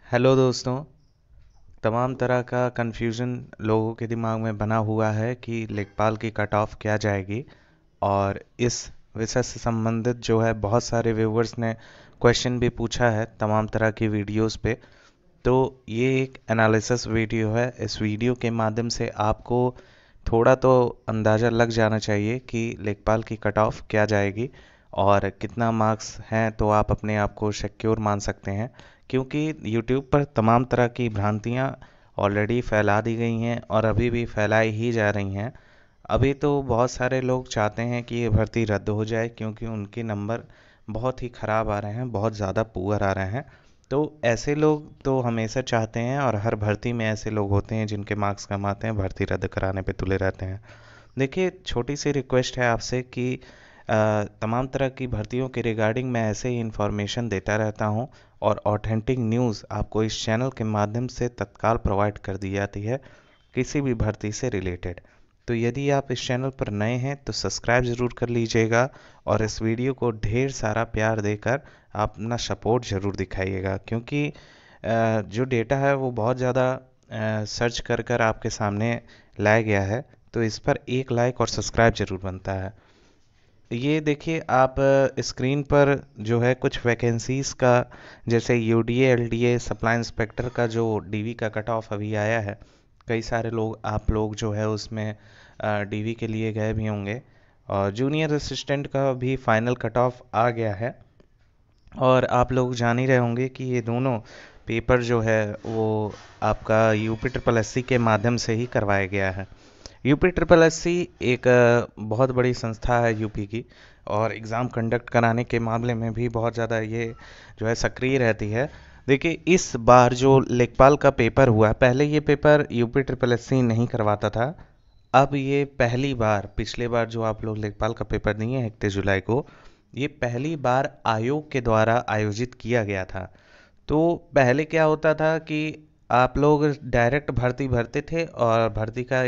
Hello दोस्तों। तमाम तरह का कन्फ्यूज़न लोगों के दिमाग में बना हुआ है कि लेखपाल की कट ऑफ क्या जाएगी। और इस विषय से संबंधित जो है बहुत सारे व्यूवर्स ने क्वेश्चन भी पूछा है तमाम तरह की वीडियोस पे। तो ये एक एनालिसिस वीडियो है। इस वीडियो के माध्यम से आपको थोड़ा तो अंदाज़ा लग जाना चाहिए कि लेखपाल की कट ऑफ क्या जाएगी और कितना मार्क्स हैं तो आप अपने आप को सिक्योर मान सकते हैं। क्योंकि यूट्यूब पर तमाम तरह की भ्रांतियाँ ऑलरेडी फैला दी गई हैं और अभी भी फैलाई ही जा रही हैं। अभी तो बहुत सारे लोग चाहते हैं कि ये भर्ती रद्द हो जाए क्योंकि उनके नंबर बहुत ही ख़राब आ रहे हैं, बहुत ज़्यादा पुअर आ रहे हैं। तो ऐसे लोग तो हमेशा चाहते हैं और हर भर्ती में ऐसे लोग होते हैं जिनके मार्क्स कम आते हैं, भर्ती रद्द कराने पे तुले रहते हैं। देखिए, छोटी सी रिक्वेस्ट है आपसे कि तमाम तरह की भर्तियों के रिगार्डिंग मैं ऐसे ही इन्फॉर्मेशन देता रहता हूँ और ऑथेंटिक न्यूज़ आपको इस चैनल के माध्यम से तत्काल प्रोवाइड कर दी जाती है किसी भी भर्ती से रिलेटेड। तो यदि आप इस चैनल पर नए हैं तो सब्सक्राइब ज़रूर कर लीजिएगा और इस वीडियो को ढेर सारा प्यार देकर आप अपना सपोर्ट ज़रूर दिखाइएगा। क्योंकि जो डेटा है वो बहुत ज़्यादा सर्च कर कर आपके सामने लाया गया है। तो इस पर एक लाइक और सब्सक्राइब ज़रूर बनता है। ये देखिए आप स्क्रीन पर जो है कुछ वैकेंसीज़ का, जैसे यूडीए एलडीए सप्लाई इंस्पेक्टर का जो डीवी का कट ऑफ अभी आया है। कई सारे लोग आप लोग जो है उसमें डीवी के लिए गए भी होंगे। और जूनियर असिस्टेंट का भी फाइनल कट ऑफ आ गया है। और आप लोग जान ही रहे होंगे कि ये दोनों पेपर जो है वो आपका यूपी ट्रिपल एससी के माध्यम से ही करवाया गया है। यूपी ट्रिपल एससी एक बहुत बड़ी संस्था है यूपी की, और एग्ज़ाम कंडक्ट कराने के मामले में भी बहुत ज़्यादा ये जो है सक्रिय रहती है। देखिए, इस बार जो लेखपाल का पेपर हुआ, पहले ये पेपर यूपी ट्रिपल एससी नहीं करवाता था। अब ये पहली बार, पिछले बार जो आप लोग लेखपाल का पेपर दिए हैं 31 जुलाई को, ये पहली बार आयोग के द्वारा आयोजित किया गया था। तो पहले क्या होता था कि आप लोग डायरेक्ट भर्ती भरते थे और भर्ती का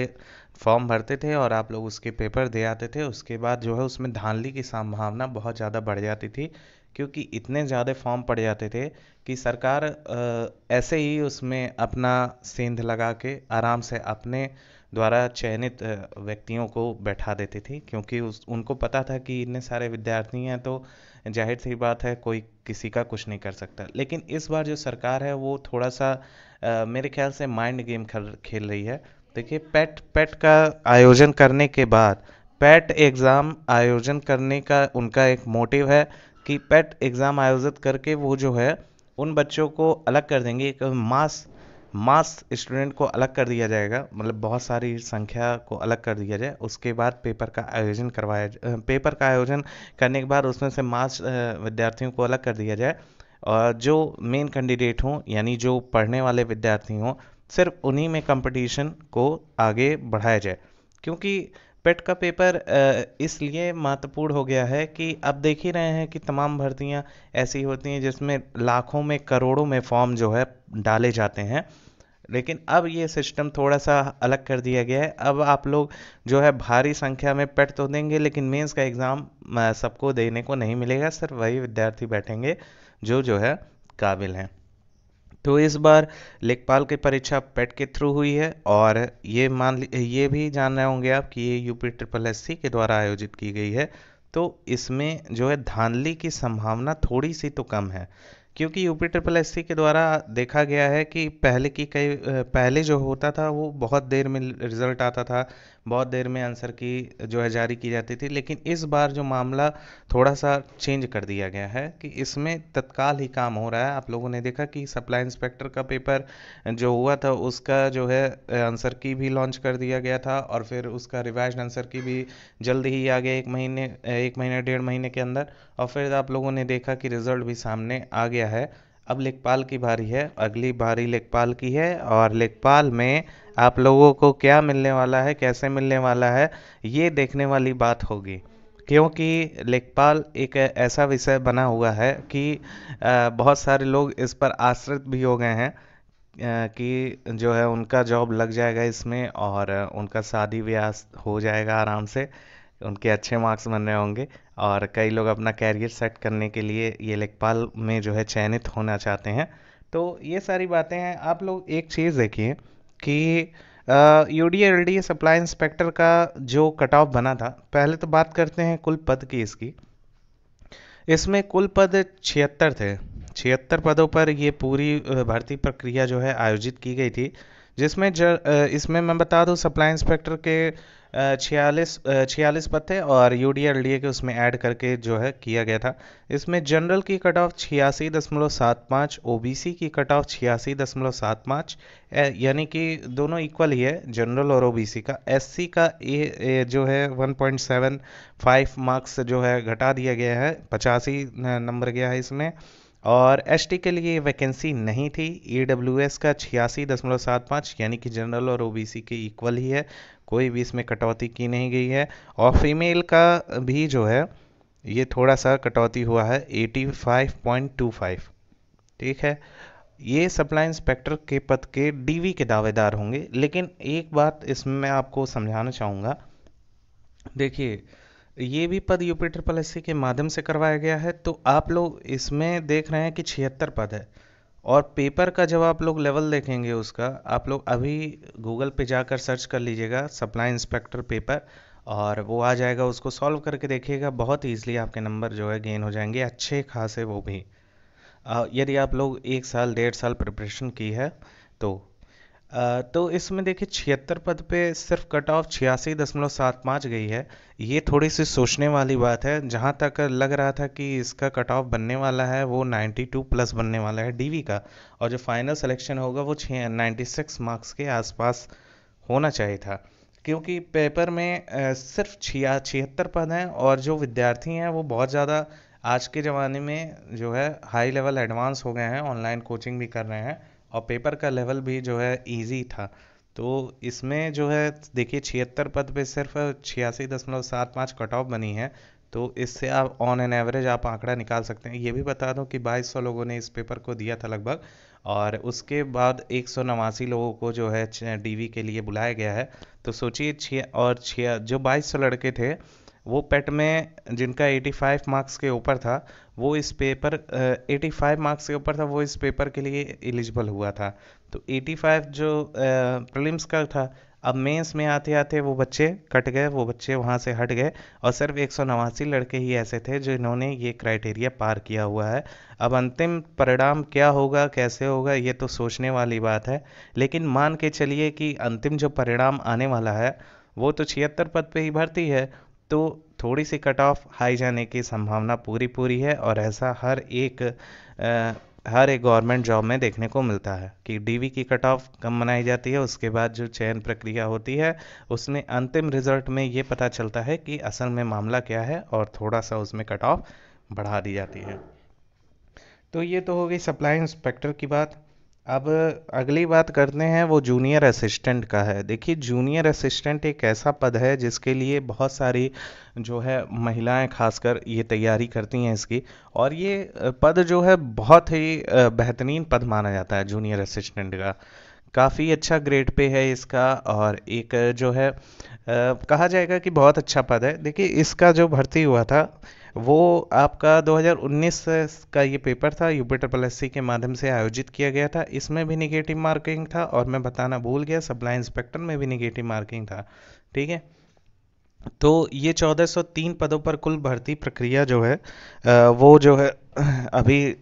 फॉर्म भरते थे और आप लोग उसके पेपर दे आते थे। उसके बाद जो है उसमें धांधली की संभावना बहुत ज़्यादा बढ़ जाती थी, क्योंकि इतने ज़्यादा फॉर्म पड़ जाते थे कि सरकार ऐसे ही उसमें अपना सेंध लगा के आराम से अपने द्वारा चयनित व्यक्तियों को बैठा देती थी। क्योंकि उनको पता था कि इतने सारे विद्यार्थी हैं तो जाहिर सी बात है कोई किसी का कुछ नहीं कर सकता। लेकिन इस बार जो सरकार है वो थोड़ा सा मेरे ख्याल से माइंड गेम खेल रही है। देखिए, पेट पेट का आयोजन करने के बाद, पेट एग्ज़ाम आयोजन करने का उनका एक मोटिव है कि पेट एग्ज़ाम आयोजित करके वो जो है उन बच्चों को अलग कर देंगे। एक मास मास स्टूडेंट को अलग कर दिया जाएगा, मतलब बहुत सारी संख्या को अलग कर दिया जाए। उसके बाद पेपर का आयोजन करने के बाद उसमें से मास विद्यार्थियों को अलग कर दिया जाए। और जो मेन कैंडिडेट हों, यानी जो पढ़ने वाले विद्यार्थी हों, सिर्फ उन्हीं में कंपटीशन को आगे बढ़ाया जाए। क्योंकि पेट का पेपर इसलिए महत्वपूर्ण हो गया है कि अब देख ही रहे हैं कि तमाम भर्तियां ऐसी होती हैं जिसमें लाखों में करोड़ों में फॉर्म जो है डाले जाते हैं। लेकिन अब ये सिस्टम थोड़ा सा अलग कर दिया गया है। अब आप लोग जो है भारी संख्या में पेट तो देंगे, लेकिन मेंस का एग्ज़ाम सबको देने को नहीं मिलेगा। सिर्फ वही विद्यार्थी बैठेंगे जो जो है काबिल हैं। तो इस बार लेखपाल की परीक्षा पेट के थ्रू हुई है, और ये भी जान रहे होंगे आप कि ये यूपी ट्रिपल एससी के द्वारा आयोजित की गई है। तो इसमें जो है धांधली की संभावना थोड़ी सी तो कम है। क्योंकि यूपी ट्रिपल एससी के द्वारा देखा गया है कि पहले जो होता था वो बहुत देर में रिजल्ट आता था, बहुत देर में आंसर की जो है जारी की जाती थी। लेकिन इस बार जो मामला थोड़ा सा चेंज कर दिया गया है कि इसमें तत्काल ही काम हो रहा है। आप लोगों ने देखा कि सप्लाई इंस्पेक्टर का पेपर जो हुआ था उसका जो है आंसर की भी लॉन्च कर दिया गया था, और फिर उसका रिवाइज्ड आंसर की भी जल्द ही आ गया, 1 महीने 1.5 महीने के अंदर। और फिर आप लोगों ने देखा कि रिजल्ट भी सामने आ गया है। अब लेखपाल की बारी है, अगली बारी लेखपाल की है, और लेखपाल में आप लोगों को क्या मिलने वाला है, कैसे मिलने वाला है, ये देखने वाली बात होगी। क्योंकि लेखपाल एक ऐसा विषय बना हुआ है कि बहुत सारे लोग इस पर आश्रित भी हो गए हैं कि जो है उनका जॉब लग जाएगा इसमें, और उनका शादी ब्याह हो जाएगा आराम से, उनके अच्छे मार्क्स बन रहे होंगे। और कई लोग अपना कैरियर सेट करने के लिए ये लेखपाल में जो है चयनित होना चाहते हैं। तो ये सारी बातें हैं। आप लोग एक चीज़ देखिए कि यूडीएलडी सप्लाई इंस्पेक्टर का जो कट ऑफ बना था, पहले तो बात करते हैं कुल पद की इसकी। इसमें कुल पद 76 थे। 76 पदों पर ये पूरी भर्ती प्रक्रिया जो है आयोजित की गई थी, जिसमें इसमें मैं बता दूं सप्लाई इंस्पेक्टर के 46 पद थे और यूडीएलडीए के उसमें ऐड करके जो है किया गया था। इसमें जनरल की कट ऑफ 86.75, ओबीसी की कट ऑफ 86.75, यानी कि दोनों इक्वल ही है, जनरल और ओबीसी का। एससी का जो है 1.75 मार्क्स जो है घटा दिया गया है, 85 नंबर गया है इसमें। और एसटी के लिए वैकेंसी नहीं थी। ईडब्ल्यूएस का 86.75, यानी कि जनरल और ओबीसी के इक्वल ही है, कोई भी इसमें कटौती की नहीं गई है। और फीमेल का भी जो है ये थोड़ा सा कटौती हुआ है, 85.25। ठीक है, ये सप्लाई इंस्पेक्टर के पद के डीवी के दावेदार होंगे। लेकिन एक बात इसमें मैं आपको समझाना चाहूँगा। देखिए, ये भी पद यूपी ट्रिपल एससी के माध्यम से करवाया गया है, तो आप लोग इसमें देख रहे हैं कि 76 पद है। और पेपर का जब आप लोग लेवल देखेंगे उसका, आप लोग अभी गूगल पे जाकर सर्च कर लीजिएगा सप्लाई इंस्पेक्टर पेपर, और वो आ जाएगा, उसको सॉल्व करके देखिएगा, बहुत ईजिली आपके नंबर जो है गेन हो जाएंगे, अच्छे खासे, वो भी यदि आप लोग 1 साल 1.5 साल प्रिपरेशन की है तो। तो इसमें देखिए 76 पद पे सिर्फ कट ऑफ 86.75 गई है। ये थोड़ी सी सोचने वाली बात है। जहाँ तक लग रहा था कि इसका कट ऑफ बनने वाला है वो 92 प्लस बनने वाला है डीवी का, और जो फाइनल सिलेक्शन होगा वो 96 मार्क्स के आसपास होना चाहिए था। क्योंकि पेपर में सिर्फ 76 पद हैं, और जो विद्यार्थी हैं वो बहुत ज़्यादा आज के ज़माने में जो है हाई लेवल एडवांस हो गए हैं, ऑनलाइन कोचिंग भी कर रहे हैं, और पेपर का लेवल भी जो है इजी था। तो इसमें जो है देखिए 76 पद पे सिर्फ 86.75 कट ऑफ बनी है। तो इससे आप ऑन एन एवरेज आप आंकड़ा निकाल सकते हैं। ये भी बता दूं कि 2200 लोगों ने इस पेपर को दिया था लगभग, और उसके बाद 189 लोगों को जो है डीवी के लिए बुलाया गया है। तो सोचिए जो 2200 लड़के थे वो पेट में जिनका 85 मार्क्स के ऊपर था, वो इस पेपर 85 मार्क्स के ऊपर था, वो इस पेपर के लिए एलिजिबल हुआ था। तो 85 जो प्रीलिम्स का था, अब मेंस में आते आते वो बच्चे कट गए, वो बच्चे वहाँ से हट गए, और सिर्फ 189 लड़के ही ऐसे थे जिन्होंने ये क्राइटेरिया पार किया हुआ है। अब अंतिम परिणाम क्या होगा, कैसे होगा, ये तो सोचने वाली बात है। लेकिन मान के चलिए कि अंतिम जो परिणाम आने वाला है वो तो 76 पद पे ही भर्ती है, तो थोड़ी सी कट ऑफ हाई जाने की संभावना पूरी पूरी है। और ऐसा हर एक गवर्नमेंट जॉब में देखने को मिलता है कि डीवी की कट ऑफ कम बनाई जाती है, उसके बाद जो चयन प्रक्रिया होती है उसमें अंतिम रिजल्ट में ये पता चलता है कि असल में मामला क्या है, और थोड़ा सा उसमें कट ऑफ बढ़ा दी जाती है। तो ये तो हो गई सप्लाई इंस्पेक्टर की बात। अब अगली बात करते हैं वो जूनियर असिस्टेंट का है। देखिए, जूनियर असिस्टेंट एक ऐसा पद है जिसके लिए बहुत सारी जो है महिलाएं खासकर ये तैयारी करती हैं इसकी, और ये पद जो है बहुत ही बेहतरीन पद माना जाता है जूनियर असिस्टेंट का। काफ़ी अच्छा ग्रेड पे है इसका, और एक जो है कहा जाएगा कि बहुत अच्छा पद है। देखिए, इसका जो भर्ती हुआ था वो आपका 2019 का ये पेपर था, यूपी ट्रिपल एससी के माध्यम से आयोजित किया गया था। इसमें भी निगेटिव मार्किंग था, और मैं बताना भूल गया सप्लाई इंस्पेक्टर में भी निगेटिव मार्किंग था। ठीक है, तो ये 1403 पदों पर कुल भर्ती प्रक्रिया जो है वो जो है अभी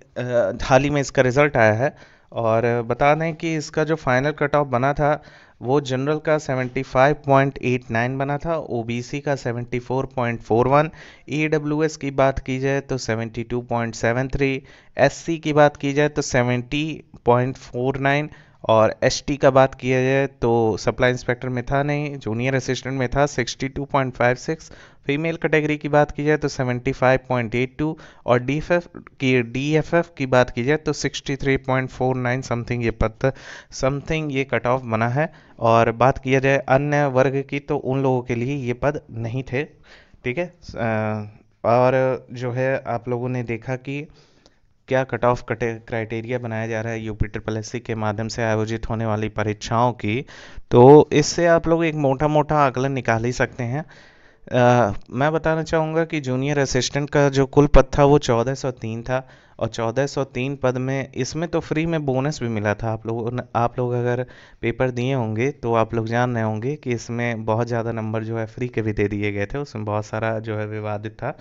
हाल ही में इसका रिजल्ट आया है। और बता दें कि इसका जो फाइनल कट ऑफ बना था वो जनरल का 75.89 बना था, ओबीसी का 74.41, ईडब्ल्यूएस की बात की जाए तो 72.73, एससी की बात की जाए तो 70.49, और एसटी का बात किया जाए तो सप्लाई इंस्पेक्टर में था नहीं, जूनियर असिस्टेंट में था 62.56, फीमेल कैटेगरी की बात की जाए तो 75.82, और डीएफएफ की बात की जाए तो 63.49 समथिंग ये पद समथिंग ये कट ऑफ बना है। और बात किया जाए अन्य वर्ग की तो उन लोगों के लिए ये पद नहीं थे। ठीक है, और जो है आप लोगों ने देखा कि क्या कट ऑफ क्राइटेरिया बनाया जा रहा है यूपी ट्रिपल एससी के माध्यम से आयोजित होने वाली परीक्षाओं की। तो इससे आप लोग एक मोटा मोटा आकलन निकाल ही सकते हैं। मैं बताना चाहूँगा कि जूनियर असिस्टेंट का जो कुल पद था वो 1403 था। और 1403 पद में इसमें तो फ्री में बोनस भी मिला था। आप लोग अगर पेपर दिए होंगे तो आप लोग जान रहे होंगे कि इसमें बहुत ज़्यादा नंबर जो है फ्री के भी दे दिए गए थे। उसमें बहुत सारा जो है विवादित था।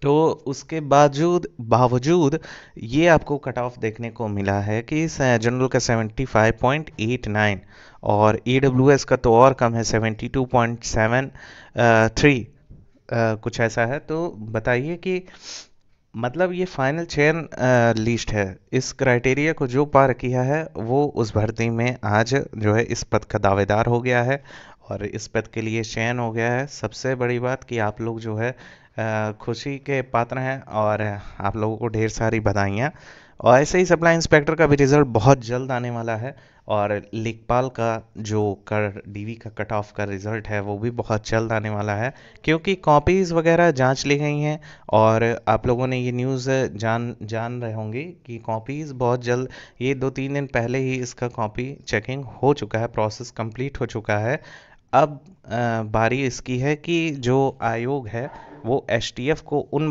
तो उसके बावजूद बावजूद ये आपको कट ऑफ देखने को मिला है कि जनरल का 75.89 और ईडब्ल्यूएस का तो और कम है 72.73। कुछ ऐसा है। तो बताइए कि मतलब ये फाइनल चयन लिस्ट है। इस क्राइटेरिया को जो पार किया है वो उस भर्ती में आज जो है इस पद का दावेदार हो गया है और इस पद के लिए चयन हो गया है। सबसे बड़ी बात कि आप लोग जो है खुशी के पात्र हैं और आप लोगों को ढेर सारी बधाइयाँ। और ऐसे ही सप्लाई इंस्पेक्टर का भी रिजल्ट बहुत जल्द आने वाला है। और लेखपाल का जो कर डीवी का कट ऑफ का रिजल्ट है वो भी बहुत जल्द आने वाला है, क्योंकि कॉपीज़ वगैरह जांच ली गई हैं। और आप लोगों ने ये न्यूज़ जान जान रहे होंगे कि कॉपीज़ बहुत जल्द, ये 2-3 दिन पहले ही इसका कॉपी चेकिंग हो चुका है, प्रोसेस कंप्लीट हो चुका है। अब बारी इसकी है कि जो आयोग है वो एसटीएफ को उन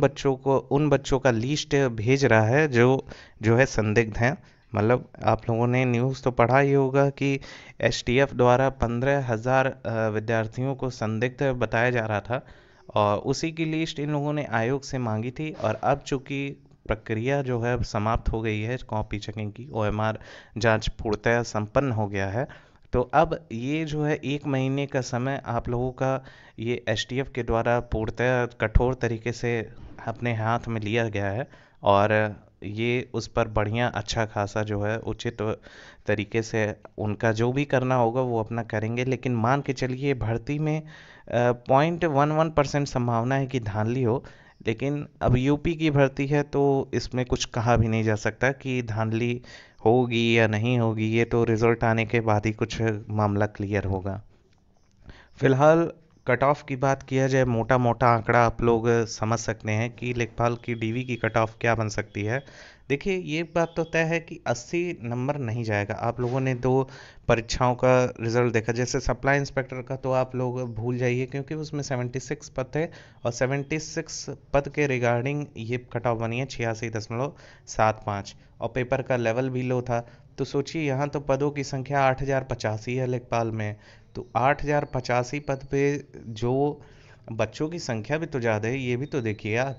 बच्चों का लिस्ट भेज रहा है जो जो है संदिग्ध हैं। मतलब आप लोगों ने न्यूज़ तो पढ़ा ही होगा कि एसटीएफ द्वारा 15,000 विद्यार्थियों को संदिग्ध बताया जा रहा था और उसी की लिस्ट इन लोगों ने आयोग से मांगी थी। और अब चूंकि प्रक्रिया जो है समाप्त हो गई है कॉपी चेकिंग की, ओएमआर जांच पूर्णतः संपन्न हो गया है। तो अब ये जो है 1 महीने का समय आप लोगों का ये एसटीएफ के द्वारा पूर्णतः कठोर तरीके से अपने हाथ में लिया गया है। और ये उस पर बढ़िया अच्छा खासा जो है उचित तरीके से उनका जो भी करना होगा वो अपना करेंगे। लेकिन मान के चलिए भर्ती में 0.11% संभावना है कि धांधली हो। लेकिन अब यूपी की भर्ती है तो इसमें कुछ कहा भी नहीं जा सकता कि धांधली होगी या नहीं होगी। ये तो रिजल्ट आने के बाद ही कुछ मामला क्लियर होगा। फिलहाल कट ऑफ की बात किया जाए, मोटा मोटा आंकड़ा आप लोग समझ सकते हैं कि लेखपाल की डीवी की कट ऑफ क्या बन सकती है। देखिए ये बात तो तय है कि 80 नंबर नहीं जाएगा। आप लोगों ने दो परीक्षाओं का रिजल्ट देखा, जैसे सप्लाई इंस्पेक्टर का तो आप लोग भूल जाइए क्योंकि उसमें 76 पद थे और 76 पद के रिगार्डिंग ये कट ऑफ बनी है 86.75। और पेपर का लेवल भी लो था। तो सोचिए यहाँ तो पदों की संख्या 8,085 है लेखपाल में। तो 8,085 पद पे जो बच्चों की संख्या भी तो ज़्यादा है, ये भी तो देखिए यार।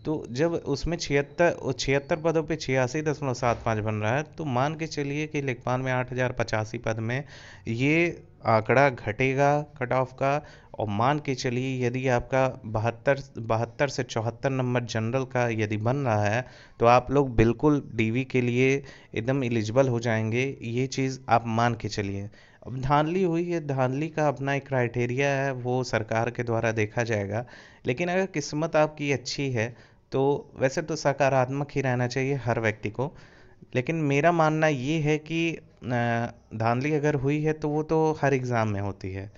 तो जब उसमें 76 पदों पे 86.75 बन रहा है तो मान के चलिए कि लेखपाल में 8,085 पद में ये आंकड़ा घटेगा कट ऑफ का। और मान के चलिए यदि आपका 72 से 74 नंबर जनरल का यदि बन रहा है तो आप लोग बिल्कुल डीवी के लिए एकदम एलिजिबल हो जाएंगे। ये चीज़ आप मान के चलिए। अब धांधली हुई है, धांधली का अपना एक क्राइटेरिया है, वो सरकार के द्वारा देखा जाएगा। लेकिन अगर किस्मत आपकी अच्छी है तो वैसे तो सकारात्मक ही रहना चाहिए हर व्यक्ति को। लेकिन मेरा मानना ये है कि धांधली अगर हुई है तो वो तो हर एग्ज़ाम में होती है।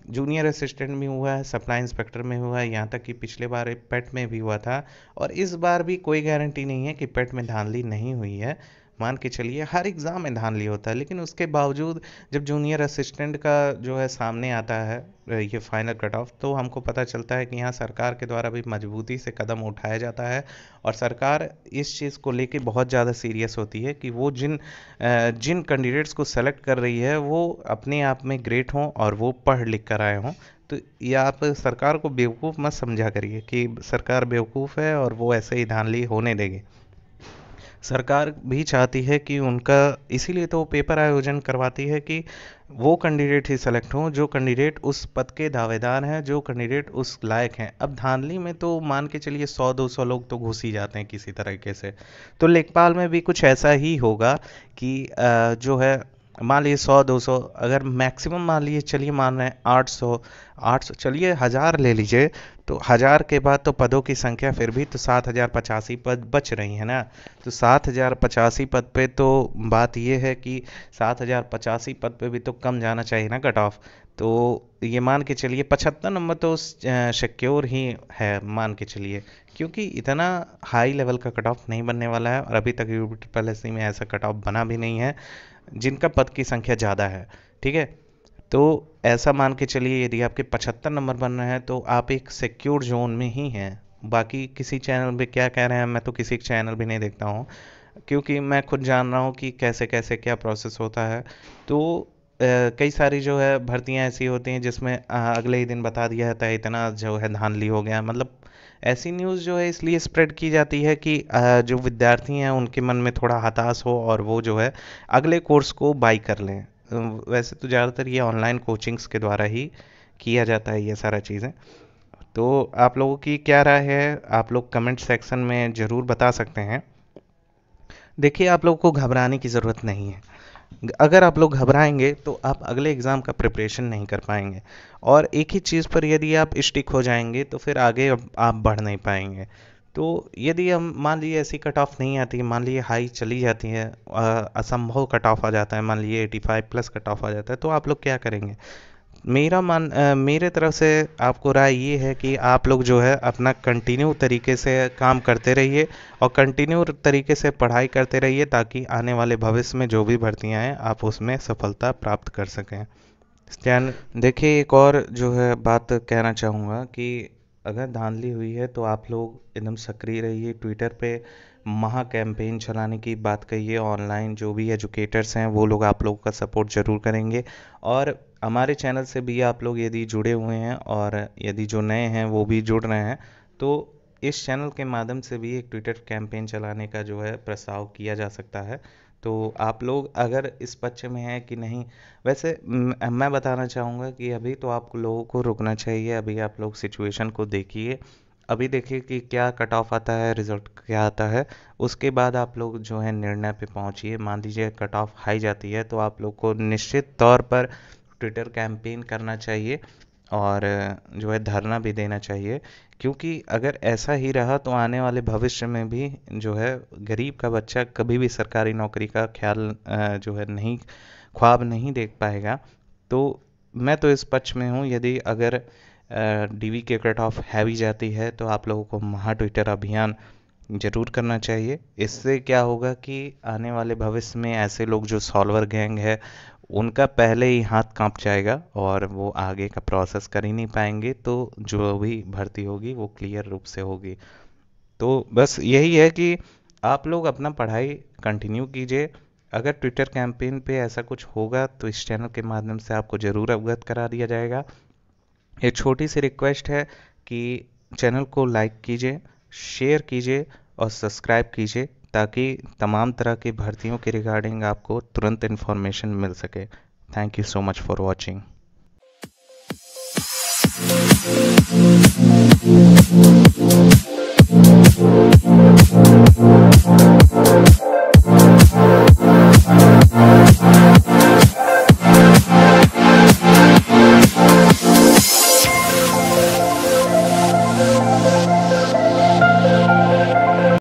जूनियर असिस्टेंट में हुआ है, सप्लाई इंस्पेक्टर में हुआ है, यहाँ तक कि पिछले बार पेट में भी हुआ था। और इस बार भी कोई गारंटी नहीं है कि पेट में धांधली नहीं हुई है। मान के चलिए हर एग्ज़ाम में धांधली होता है, लेकिन उसके बावजूद जब जूनियर असिस्टेंट का जो है सामने आता है ये फाइनल कट ऑफ, तो हमको पता चलता है कि यहाँ सरकार के द्वारा भी मजबूती से कदम उठाया जाता है। और सरकार इस चीज़ को लेके बहुत ज़्यादा सीरियस होती है कि वो जिन कैंडिडेट्स को सेलेक्ट कर रही है वो अपने आप में ग्रेट हों और वो पढ़ लिख कर आए हों। तो ये आप सरकार को बेवकूफ़ मत समझा करिए कि सरकार बेवकूफ़ है और वो ऐसे ही धांधली होने देगी। सरकार भी चाहती है कि उनका, इसीलिए तो वो पेपर आयोजन करवाती है कि वो कैंडिडेट ही सेलेक्ट हों जो कैंडिडेट उस पद के दावेदार हैं, जो कैंडिडेट उस लायक हैं। अब धांधली में तो मान के चलिए 100-200 लोग तो घुस ही जाते हैं किसी तरीके से। तो लेखपाल में भी कुछ ऐसा ही होगा कि जो है मान लीजिए 100-200, अगर मैक्सिमम मान लीजिए चलिए मान रहे हैं 800 चलिए 1000 ले लीजिए। तो 1000 के बाद तो पदों की संख्या फिर भी तो 7,085 पद बच रही है ना। तो 7,085 पद पे तो बात ये है कि 7,085 पद पे भी तो कम जाना चाहिए ना कट ऑफ। तो ये मान के चलिए 75 नंबर तो सिक्योर ही है मान के चलिए, क्योंकि इतना हाई लेवल का कट ऑफ नहीं बनने वाला है और अभी तक यूपी ट्रिपल एससी में ऐसा कट ऑफ बना भी नहीं है जिनका पद की संख्या ज़्यादा है। ठीक है। तो ऐसा मान के चलिए यदि आपके 75 नंबर बन रहे हैं तो आप एक सिक्योर जोन में ही हैं। बाकी किसी चैनल पे क्या कह रहे हैं, मैं तो किसी चैनल भी नहीं देखता हूँ, क्योंकि मैं खुद जान रहा हूँ कि कैसे कैसे क्या प्रोसेस होता है। तो कई सारी जो है भर्तियां ऐसी होती हैं जिसमें अगले ही दिन बता दिया जाता है इतना जो है धांधली हो गया। मतलब ऐसी न्यूज़ जो है इसलिए स्प्रेड की जाती है कि जो विद्यार्थी हैं उनके मन में थोड़ा हताश हो और वो जो है अगले कोर्स को बाई कर लें। वैसे तो ज़्यादातर ये ऑनलाइन कोचिंग्स के द्वारा ही किया जाता है ये सारा चीज़ें। तो आप लोगों की क्या राय है, आप लोग कमेंट सेक्शन में ज़रूर बता सकते हैं। देखिए, आप लोगों को घबराने की ज़रूरत नहीं है। अगर आप लोग घबराएंगे तो आप अगले एग्ज़ाम का प्रिपरेशन नहीं कर पाएंगे, और एक ही चीज़ पर यदि आप स्टिक हो जाएंगे तो फिर आगे अब आप बढ़ नहीं पाएंगे। तो यदि हम मान लीजिए ऐसी कट ऑफ नहीं आती है, मान लीजिए हाई चली जाती है, असंभव कट ऑफ आ जाता है, मान लीजिए 85 प्लस कट ऑफ आ जाता है, तो आप लोग क्या करेंगे? मेरे तरफ से आपको राय ये है कि आप लोग जो है अपना कंटिन्यू तरीके से काम करते रहिए और कंटिन्यू तरीके से पढ़ाई करते रहिए, ताकि आने वाले भविष्य में जो भी भर्तियां हैं आप उसमें सफलता प्राप्त कर सकें। स्टैन देखिए, एक और जो है बात कहना चाहूँगा कि अगर धांधली हुई है तो आप लोग एकदम सक्रिय रहिए। ट्विटर पे महा कैंपेन चलाने की बात कहिए, ऑनलाइन जो भी एजुकेटर्स हैं वो लोग आप लोगों का सपोर्ट ज़रूर करेंगे। और हमारे चैनल से भी आप लोग यदि जुड़े हुए हैं और यदि जो नए हैं वो भी जुड़ रहे हैं, तो इस चैनल के माध्यम से भी एक ट्विटर कैंपेन चलाने का जो है प्रस्ताव किया जा सकता है। तो आप लोग अगर इस पक्ष में हैं कि नहीं, वैसे मैं बताना चाहूँगा कि अभी तो आप लोगों को रुकना चाहिए। अभी आप लोग सिचुएशन को देखिए, अभी देखिए कि क्या कट ऑफ आता है, रिजल्ट क्या आता है, उसके बाद आप लोग जो है निर्णय पे पहुंचिए। मान लीजिए कट ऑफ हाई जाती है तो आप लोग को निश्चित तौर पर ट्विटर कैंपेन करना चाहिए और जो है धरना भी देना चाहिए। क्योंकि अगर ऐसा ही रहा तो आने वाले भविष्य में भी जो है गरीब का बच्चा कभी भी सरकारी नौकरी का ख्याल जो है नहीं, ख्वाब नहीं देख पाएगा। तो मैं तो इस पक्ष में हूँ, यदि अगर डीवी के कट ऑफ हैवी जाती है तो आप लोगों को महा ट्विटर अभियान जरूर करना चाहिए। इससे क्या होगा कि आने वाले भविष्य में ऐसे लोग जो सॉल्वर गैंग है उनका पहले ही हाथ कांप जाएगा और वो आगे का प्रोसेस कर ही नहीं पाएंगे, तो जो भी भर्ती होगी वो क्लियर रूप से होगी। तो बस यही है कि आप लोग अपना पढ़ाई कंटिन्यू कीजिए। अगर ट्विटर कैंपेन पे ऐसा कुछ होगा तो इस चैनल के माध्यम से आपको ज़रूर अवगत करा दिया जाएगा। एक छोटी सी रिक्वेस्ट है कि चैनल को लाइक कीजिए, शेयर कीजिए और सब्सक्राइब कीजिए, ताकि तमाम तरह की भर्तियों के रिगार्डिंग आपको तुरंत इन्फॉर्मेशन मिल सके। Thank you so much for watching.